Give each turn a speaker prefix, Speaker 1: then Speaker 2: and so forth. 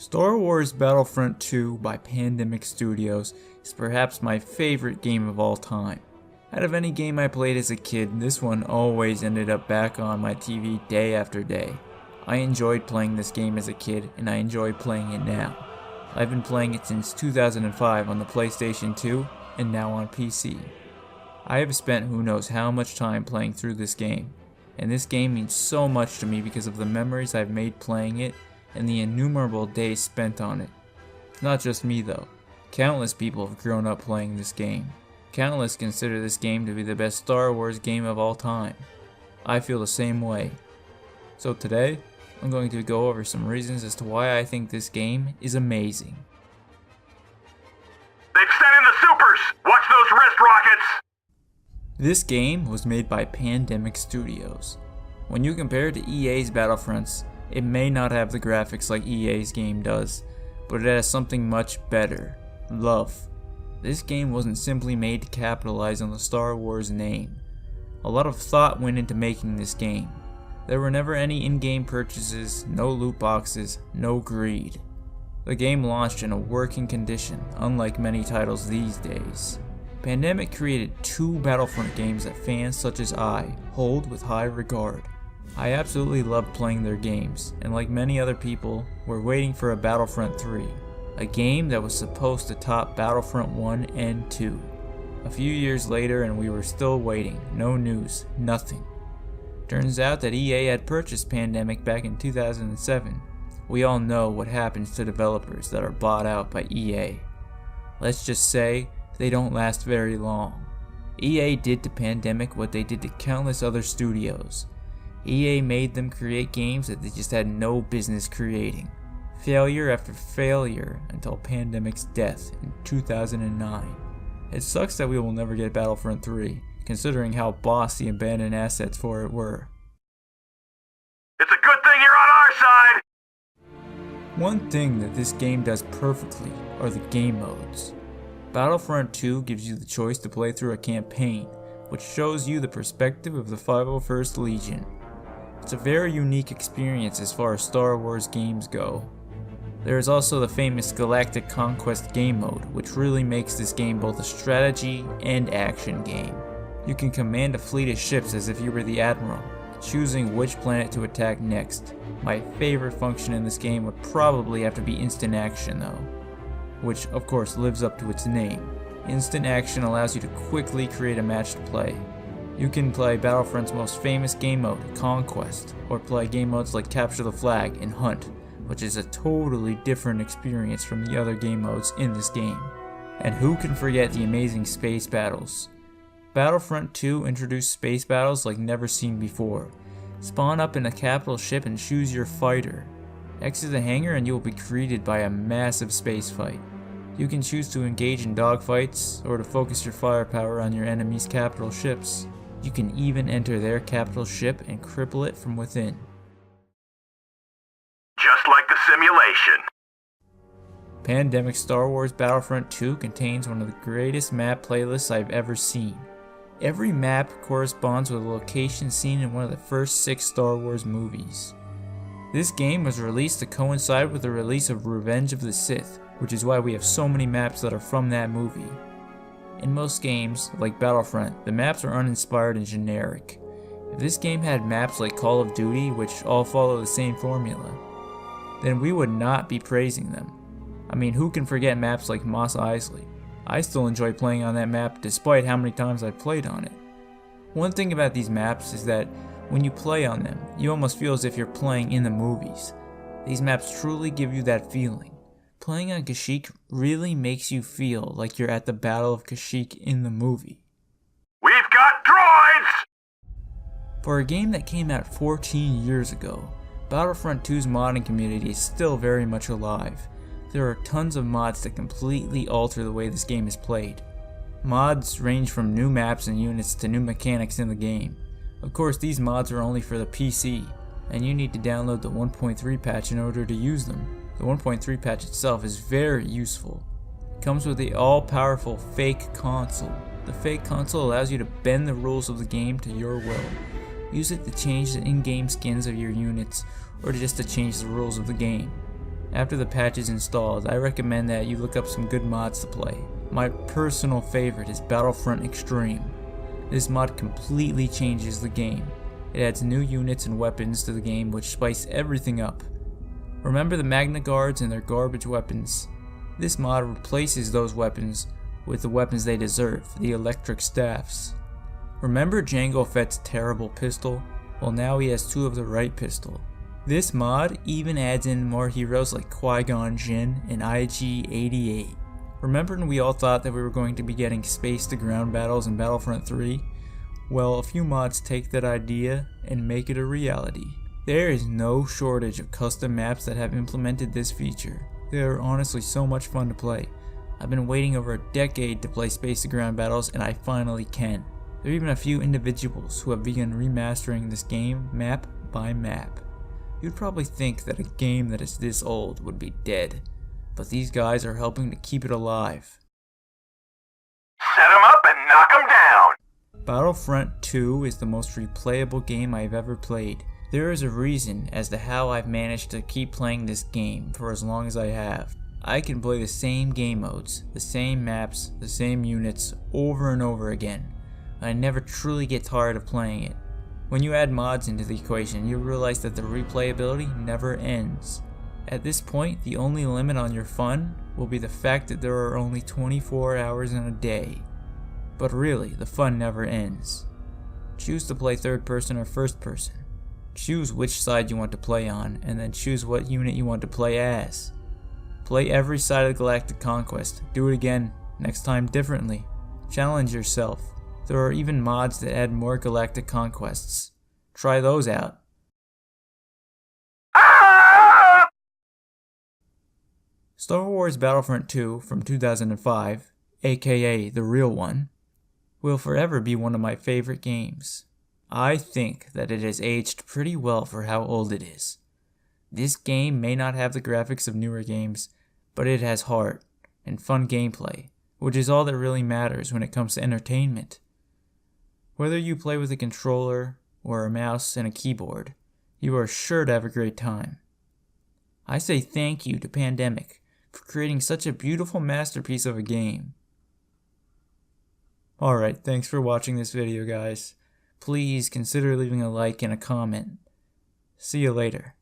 Speaker 1: Star Wars Battlefront 2 by Pandemic Studios is perhaps my favorite game of all time. Out of any game I played as a kid, this one always ended up back on my TV day after day. I enjoyed playing this game as a kid, and I enjoy playing it now. I've been playing it since 2005 on the PlayStation 2, and now on PC. I have spent who knows how much time playing through this game, and this game means so much to me because of the memories I've made playing it and the innumerable days spent on it. It's not just me though. Countless people have grown up playing this game. Countless consider this game to be the best Star Wars game of all time. I feel the same way. So today, I'm going to go over some reasons as to why I think this game is amazing.
Speaker 2: They've sent in the supers! Watch those wrist rockets!
Speaker 1: This game was made by Pandemic Studios. When you compare it to EA's Battlefronts, it may not have the graphics like EA's game does, but it has something much better: love. This game wasn't simply made to capitalize on the Star Wars name. A lot of thought went into making this game. There were never any in-game purchases, no loot boxes, no greed. The game launched in a working condition, unlike many titles these days. Pandemic created 2 Battlefront games that fans such as I hold with high regard. I absolutely loved playing their games, and like many other people, we're waiting for a Battlefront 3, a game that was supposed to top Battlefront 1 and 2. A few years later and we were still waiting, no news, nothing. Turns out that EA had purchased Pandemic back in 2007. We all know what happens to developers that are bought out by EA. Let's just say, they don't last very long. EA did to Pandemic what they did to countless other studios. EA made them create games that they just had no business creating. Failure after failure until Pandemic's death in 2009. It sucks that we will never get Battlefront 3, considering how boss the abandoned assets for it were.
Speaker 2: It's a good thing you're on our side!
Speaker 1: One thing that this game does perfectly are the game modes. Battlefront 2 gives you the choice to play through a campaign, which shows you the perspective of the 501st Legion. It's a very unique experience as far as Star Wars games go. There is also the famous Galactic Conquest game mode, which really makes this game both a strategy and action game. You can command a fleet of ships as if you were the Admiral, choosing which planet to attack next. My favorite function in this game would probably have to be instant action though, which of course lives up to its name. Instant action allows you to quickly create a match to play. You can play Battlefront's most famous game mode, Conquest, or play game modes like Capture the Flag and Hunt, which is a totally different experience from the other game modes in this game. And who can forget the amazing space battles? Battlefront 2 introduced space battles like never seen before. Spawn up in a capital ship and choose your fighter. Exit the hangar and you will be greeted by a massive space fight. You can choose to engage in dogfights, or to focus your firepower on your enemy's capital ships. You can even enter their capital ship and cripple it from within.
Speaker 2: Just like the simulation.
Speaker 1: Pandemic Star Wars Battlefront 2 contains one of the greatest map playlists I've ever seen. Every map corresponds with a location seen in one of the first 6 Star Wars movies. This game was released to coincide with the release of Revenge of the Sith, which is why we have so many maps that are from that movie. In most games, like Battlefront, the maps are uninspired and generic. If this game had maps like Call of Duty, which all follow the same formula, then we would not be praising them. I mean, who can forget maps like Mos Eisley? I still enjoy playing on that map despite how many times I've played on it. One thing about these maps is that when you play on them, you almost feel as if you're playing in the movies. These maps truly give you that feeling. Playing on Kashyyyk really makes you feel like you're at the Battle of Kashyyyk in the movie.
Speaker 2: We've got droids!
Speaker 1: For a game that came out 14 years ago, Battlefront 2's modding community is still very much alive. There are tons of mods that completely alter the way this game is played. Mods range from new maps and units to new mechanics in the game. Of course, these mods are only for the PC, and you need to download the 1.3 patch in order to use them. The 1.3 patch itself is very useful. It comes with the all-powerful fake console. The fake console allows you to bend the rules of the game to your will. Use it to change the in-game skins of your units, or just to change the rules of the game. After the patch is installed, I recommend that you look up some good mods to play. My personal favorite is Battlefront Extreme. This mod completely changes the game. It adds new units and weapons to the game which spice everything up. Remember the Magna Guards and their garbage weapons? This mod replaces those weapons with the weapons they deserve, the electric staffs. Remember Jango Fett's terrible pistol? Well, now he has two of the right pistol. This mod even adds in more heroes like Qui-Gon Jinn and IG-88. Remember when we all thought that we were going to be getting space to ground battles in Battlefront 3? Well, a few mods take that idea and make it a reality. There is no shortage of custom maps that have implemented this feature. They are honestly so much fun to play. I've been waiting over a decade to play space to ground battles and I finally can. There are even a few individuals who have begun remastering this game map by map. You'd probably think that a game that is this old would be dead, but these guys are helping to keep it alive.
Speaker 2: Set 'em up and knock 'em down!
Speaker 1: Battlefront 2 is the most replayable game I've ever played. There is a reason as to how I've managed to keep playing this game for as long as I have. I can play the same game modes, the same maps, the same units over and over again. I never truly get tired of playing it. When you add mods into the equation, you realize that the replayability never ends. At this point, the only limit on your fun will be the fact that there are only 24 hours in a day. But really, the fun never ends. Choose to play third person or first person. Choose which side you want to play on, and then choose what unit you want to play as. Play every side of the Galactic Conquest. Do it again, next time differently. Challenge yourself. There are even mods that add more Galactic Conquests. Try those out. Star Wars Battlefront 2 from 2005, aka the real one, will forever be one of my favorite games. I think that it has aged pretty well for how old it is. This game may not have the graphics of newer games, but it has heart and fun gameplay, which is all that really matters when it comes to entertainment. Whether you play with a controller or a mouse and a keyboard, you are sure to have a great time. I say thank you to Pandemic for creating such a beautiful masterpiece of a game. Alright, thanks for watching this video, guys. Please consider leaving a like and a comment. See you later.